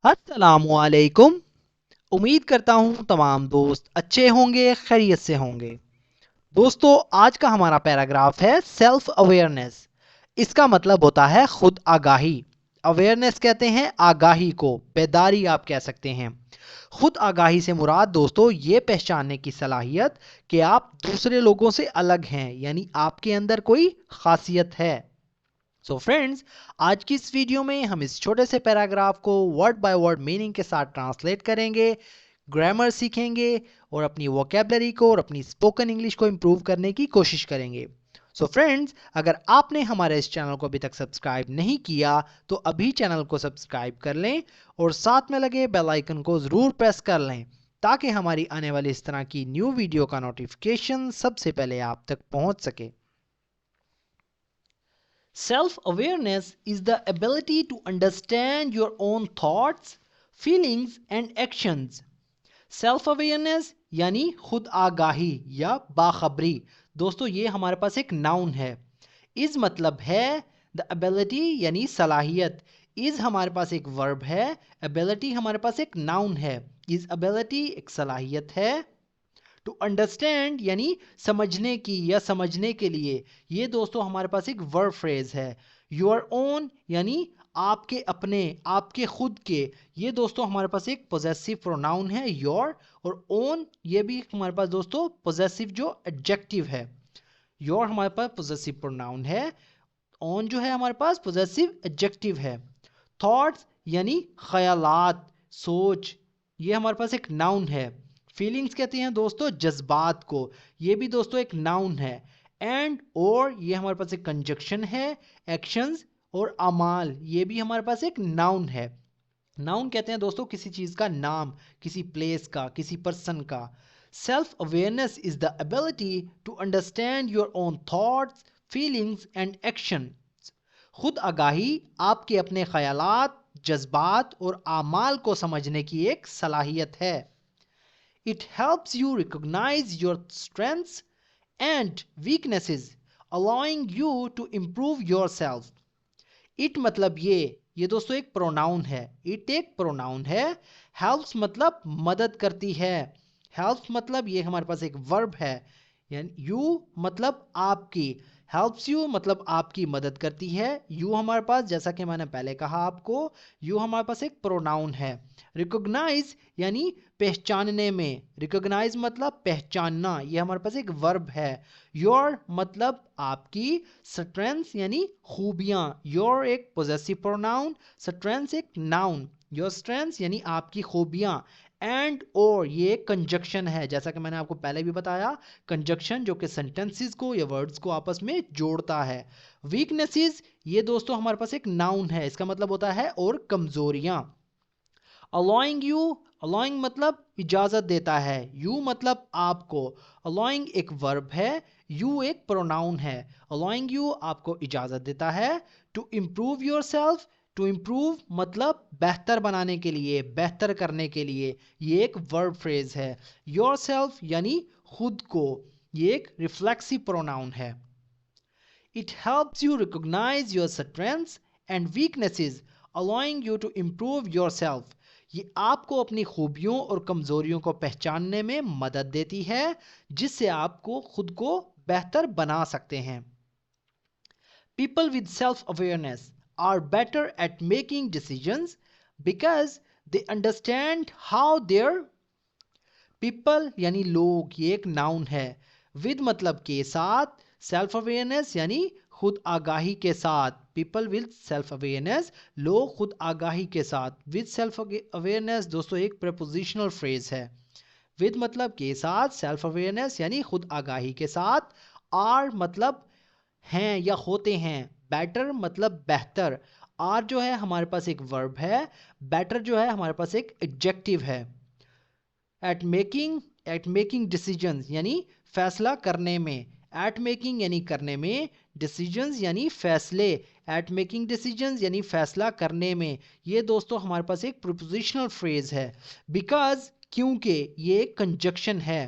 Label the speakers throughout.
Speaker 1: अस्सलामुअलैकुम। उम्मीद करता हूँ तमाम दोस्त अच्छे होंगे, खैरियत से होंगे। दोस्तों, आज का हमारा पैराग्राफ है सेल्फ अवेयरनेस। इसका मतलब होता है खुद आगाही। अवेयरनेस कहते हैं आगाही को, बेदारी आप कह सकते हैं। खुद आगाही से मुराद दोस्तों ये पहचानने की सलाहियत कि आप दूसरे लोगों से अलग हैं, यानी आपके अंदर कोई खासियत है। सो फ्रेंड्स, आज की इस वीडियो में हम इस छोटे से पैराग्राफ को वर्ड बाय वर्ड मीनिंग के साथ ट्रांसलेट करेंगे, ग्रामर सीखेंगे और अपनी वोकेबलरी को और अपनी स्पोकन इंग्लिश को इम्प्रूव करने की कोशिश करेंगे। सो फ्रेंड्स, अगर आपने हमारे इस चैनल को अभी तक सब्सक्राइब नहीं किया तो अभी चैनल को सब्सक्राइब कर लें और साथ में लगे बेल आइकन को ज़रूर प्रेस कर लें ताकि हमारी आने वाली इस तरह की न्यू वीडियो का नोटिफिकेशन सबसे पहले आप तक पहुंच सके। Self-awareness is the ability to understand your own thoughts, feelings and actions. Self-awareness यानी खुद आगाही या बाखबरी। दोस्तों, ये हमारे पास एक नाउन है। इस मतलब है द एबिलिटी यानी सलाहियत। इज हमारे पास एक वर्ब है, एबिलिटी हमारे पास एक नाउन है। इज एबिलिटी एक सलाहियत है। टू अंडरस्टैंड यानी समझने की या समझने के लिए, ये दोस्तों हमारे पास एक वर्ब फ्रेज है। योर ओन यानी आपके अपने, आपके खुद के, ये दोस्तों हमारे पास एक पोजेसिव प्रोनाउन है योर। और ओन ये भी हमारे पास दोस्तों पोजेसिव जो एडजेक्टिव है। योर हमारे पास पोजेसिव प्रोनाउन है, ओन जो है हमारे पास पोजेसिव एडजेक्टिव है। थॉट्स यानी ख्यालात, सोच, ये हमारे पास एक नाउन है। फीलिंग्स कहते हैं दोस्तों जज्बात को, ये भी दोस्तों एक नाउन है। एंड और ये हमारे पास एक कंजक्शन है। एक्शंस और अमाल, ये भी हमारे पास एक नाउन है। नाउन कहते हैं दोस्तों किसी चीज का नाम, किसी प्लेस का, किसी पर्सन का। Self awareness is the ability to understand your own thoughts, feelings and action. खुद आगाही आपके अपने ख्यालात, जज्बात और आमाल को समझने की एक सलाहियत है। It helps you recognize your strengths and weaknesses, allowing you to improve yourself. It मतलब ये दोस्तों एक प्रोनाउन है। इट एक प्रोनाउन है। हेल्प्स मतलब मदद करती है। हेल्प्स मतलब ये हमारे पास एक वर्ब है। यानी यू मतलब आपकी, हेल्प्स यू मतलब आपकी मदद करती है। यू हमारे पास, जैसा कि मैंने पहले कहा आपको, यू हमारे पास एक प्रोनाउन है। रिकॉग्नाइज यानी पहचानने में, रिकॉग्नाइज मतलब पहचानना, ये हमारे पास एक वर्ब है। योर मतलब आपकी, स्ट्रेंथ्स यानी खूबियां, योर एक पोजेसिव प्रोनाउन, स्ट्रेंथ्स एक नाउन। योर स्ट्रेंथ्स यानी आपकी खूबियां। एंड और ये कंजक्शन है, जैसा कि मैंने आपको पहले भी बताया, कंजक्शन जो कि सेंटेंसेस को या वर्ड्स को आपस में जोड़ता है। वीकनेसेस ये दोस्तों हमारे पास एक नाउन है, इसका मतलब होता है और कमजोरियां। अलाउइंग यू, अलाउइंग मतलब इजाजत देता है, यू मतलब आपको। अलाउइंग एक वर्ब है, यू एक प्रोनाउन है। अलाउइंग यू आपको इजाजत देता है। To improve yourself, to improve मतलब बेहतर बनाने के लिए, बेहतर करने के लिए, ये एक वर्ब फ्रेज है। योर सेल्फ यानी खुद को, ये एक रिफ्लेक्सिव प्रोनाउन है। It helps you recognize your strengths and weaknesses, allowing you to improve yourself. ये आपको अपनी खूबियों और कमजोरियों को पहचानने में मदद देती है, जिससे आपको खुद को बेहतर बना सकते हैं। People with self-awareness are better at making decisions because they understand how their people यानी लोग, ये एक नाउन है। विद मतलब के साथ, सेल्फ अवेयरनेस यानी खुद आगाही के साथ। पीपल विद सेल्फ अवेयरनेस, लोग खुद आगाही के साथ। विद सेल्फ अवेयरनेस दोस्तों एक प्रपोजिशनल फ्रेज है। विद मतलब के साथ, सेल्फ अवेयरनेस यानी खुद आगाही के साथ। आर मतलब हैं या होते हैं। बेटर मतलब बेहतर। आर जो है हमारे पास एक वर्ब है, बेटर जो है हमारे पास एक एडजेक्टिव है। एट मेकिंग डिसीजंस यानी फैसला करने में। एट मेकिंग यानी करने में, डिसीजंस यानी फैसले। एट मेकिंग डिसीजंस यानी फैसला करने में, ये दोस्तों हमारे पास एक प्रीपोजिशनल फ्रेज है। बिकॉज क्योंकि ये एक कंजक्शन है।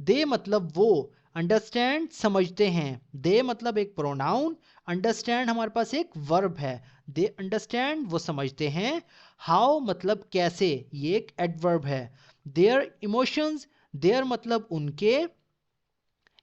Speaker 1: दे मतलब वो, अंडरस्टैंड समझते हैं। दे मतलब एक प्रोनाउन, अंडरस्टैंड हमारे पास एक वर्ब है। दे अंडरस्टैंड वो समझते हैं, हाउ मतलब कैसे, ये एक एडवर्ब है, देयर इमोशंस, देयर मतलब उनके,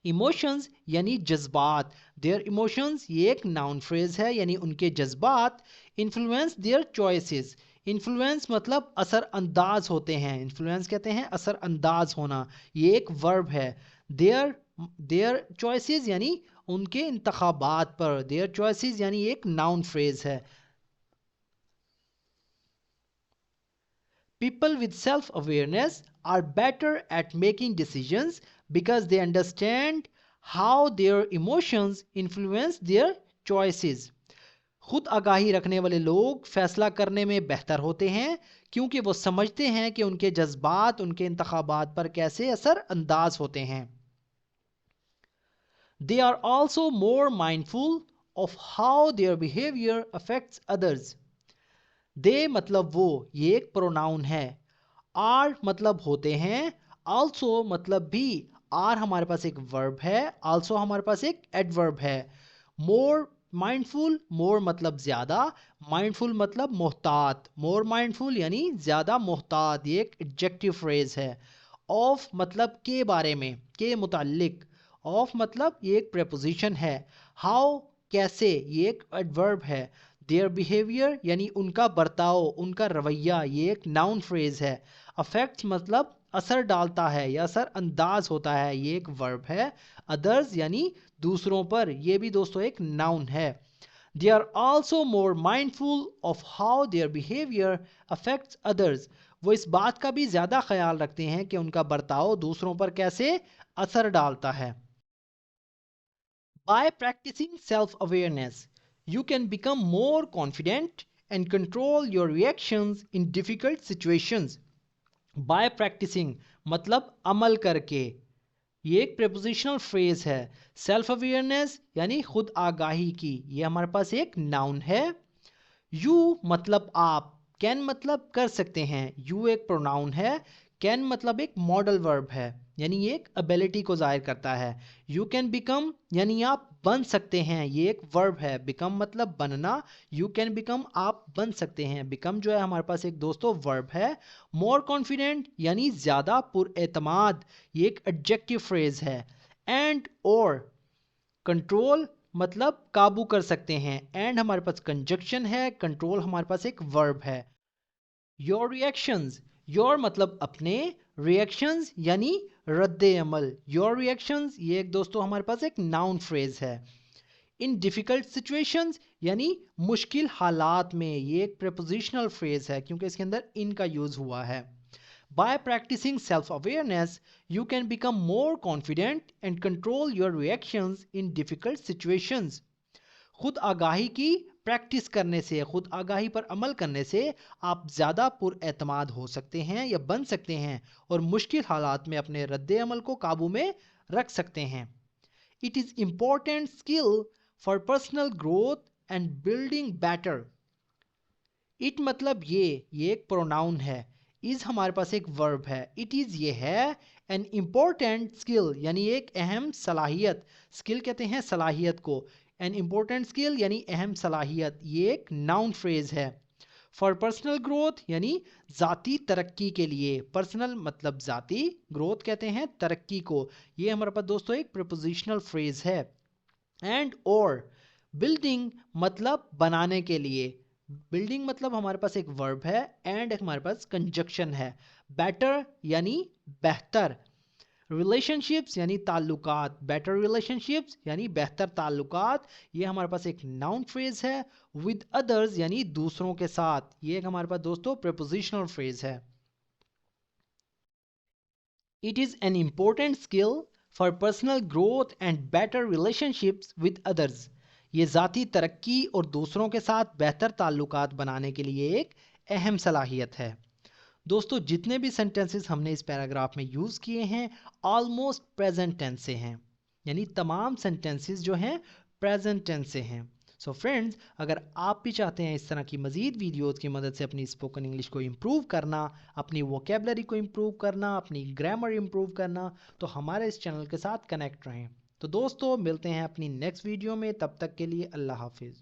Speaker 1: इमोशंस यानी जज्बात, देयर इमोशंस ये एक नाउन फ्रेज है यानी उनके जज्बात, इन्फ्लुएंस देयर चॉइसेस, इन्फ्लुएंस मतलब असर अंदाज होते हैं, इन्फ्लुएंस कहते हैं असर अंदाज होना, ये एक वर्ब है, देयर देयर चॉइसेस यानी उनके इंतखाबात पर, देयर चॉइसेस यानी एक नाउन फ्रेज है। People with self awareness are better at making decisions because they understand how their emotions influence their choices. खुद आगाही रखने वाले लोग फैसला करने में बेहतर होते हैं क्योंकि वो समझते हैं कि उनके जज्बात उनके इंतखाबात पर कैसे असर अंदाज होते हैं। They are also more mindful of how their behavior affects others. दे मतलब वो, ये एक प्रोनाउन है, आर मतलब होते हैं, आल्सो मतलब भी, आर हमारे पास एक वर्ब है, आल्सो हमारे पास एक एडवर्ब है। मोर माइंडफुल, मोर मतलब ज्यादा, माइंडफुल मतलब मोहतात, मोर माइंडफुल यानी ज्यादा मोहतात, ये एक एडजेक्टिव फ्रेज है। ऑफ मतलब के बारे में, के मुताल्लिक, ऑफ मतलब ये एक प्रेपोजिशन है। हाउ कैसे, ये एक एडवर्ब है। देयर बिहेवियर यानी उनका बर्ताव उनका रवैया, ये एक नाउन फ्रेज है। अफेक्ट्स मतलब असर डालता है या असर अंदाज होता है, ये एक वर्ब है। अदर्स यानी दूसरों पर, ये भी दोस्तों एक नाउन है। They are also more mindful of how their behaviour affects others, वो इस बात का भी ज़्यादा ख्याल रखते हैं कि उनका बर्ताव दूसरों पर कैसे असर डालता है। By practicing self awareness, you can become more confident and control your reactions in difficult situations. By practicing मतलब अमल करके, ये एक prepositional phrase है। सेल्फ अवेयरनेस यानी खुद आगाही की, ये हमारे पास एक नाउन है। यू मतलब आप, कैन मतलब कर सकते हैं, यू एक प्रोनाउन है, कैन मतलब एक मॉडल वर्ब है यानी ये एक एबिलिटी को जाहिर करता है। यू कैन बिकम यानी आप बन सकते हैं, ये एक वर्ब है, बिकम मतलब बनना, यू कैन बिकम आप बन सकते हैं, बिकम जो है हमारे पास एक दोस्तों वर्ब है। मोर कॉन्फिडेंट यानी ज़्यादा पुरएतमाद, ये एक एडजेक्टिव फ्रेज है। एंड और कंट्रोल मतलब काबू कर सकते हैं, एंड हमारे पास कंजक्शन है, कंट्रोल हमारे पास एक वर्ब है। योर रिएक्शंस, योर मतलब अपने, रिएक्शंस यानी रद्द अमल, योर रिएक्शंस ये एक दोस्तों हमारे पास एक नाउन फ्रेज है। इन डिफ़िकल्ट सिचुएशंस यानी मुश्किल हालात में, ये एक प्रेपोजिशनल फ्रेज है क्योंकि इसके अंदर इन का यूज़ हुआ है। By practicing self awareness, you can become more confident and control your reactions in difficult situations. खुद आगाही की प्रैक्टिस करने से, खुद आगाही पर अमल करने से आप ज़्यादा पुरएतमाद हो सकते हैं या बन सकते हैं और मुश्किल हालात में अपने रद्द अमल को काबू में रख सकते हैं। It is important skill for personal growth and building better. It मतलब ये एक प्रोनाउन है। इज हमारे पास एक वर्ब है, इट इज ये है। एन इम्पोर्टेंट स्किल यानी एक अहम सलाहियत, स्किल कहते हैं सलाहियत को, एन इम्पोर्टेंट स्किल यानी अहम सलाहियत, ये एक नाउन फ्रेज है। फॉर पर्सनल ग्रोथ यानी ज़ाती तरक्की के लिए, पर्सनल मतलब ज़ाती, ग्रोथ कहते हैं तरक्की को, ये हमारे पास दोस्तों एक प्रपोजिशनल फ्रेज है। एंड और बिल्डिंग मतलब बनाने के लिए, बिल्डिंग मतलब हमारे पास एक वर्ब है, एंड हमारे पास कंजक्शन है। बेटर यानी बेहतर, रिलेशनशिप्स यानी ताल्लुकात, बेटर रिलेशनशिप्स यानी बेहतर ताल्लुकात, ये हमारे पास एक नाउन फ्रेज है। विद अदर्स यानी दूसरों के साथ, ये एक हमारे पास दोस्तों प्रेपोजिशनल फ्रेज है। It is an important skill for personal growth and better relationships with others, ये ज़ाती तरक्की और दूसरों के साथ बेहतर ताल्लुकात बनाने के लिए एक अहम सलाहियत है। दोस्तों जितने भी सेंटेंसेस हमने इस पैराग्राफ में यूज़ किए हैं ऑलमोस्ट प्रेजेंट टेंस से हैं, यानी तमाम सेंटेंसेस जो हैं प्रेजेंट टेंस से हैं। सो फ्रेंड्स, अगर आप भी चाहते हैं इस तरह की मज़ीद वीडियोज़ की मदद से अपनी स्पोकन इंग्लिश को इम्प्रूव करना, अपनी वोकेबलरी को इम्प्रूव करना, अपनी ग्रामर इम्प्रूव करना, तो हमारे इस चैनल के साथ कनेक्ट रहें। तो दोस्तों मिलते हैं अपनी नेक्स्ट वीडियो में, तब तक के लिए अल्लाह हाफिज़।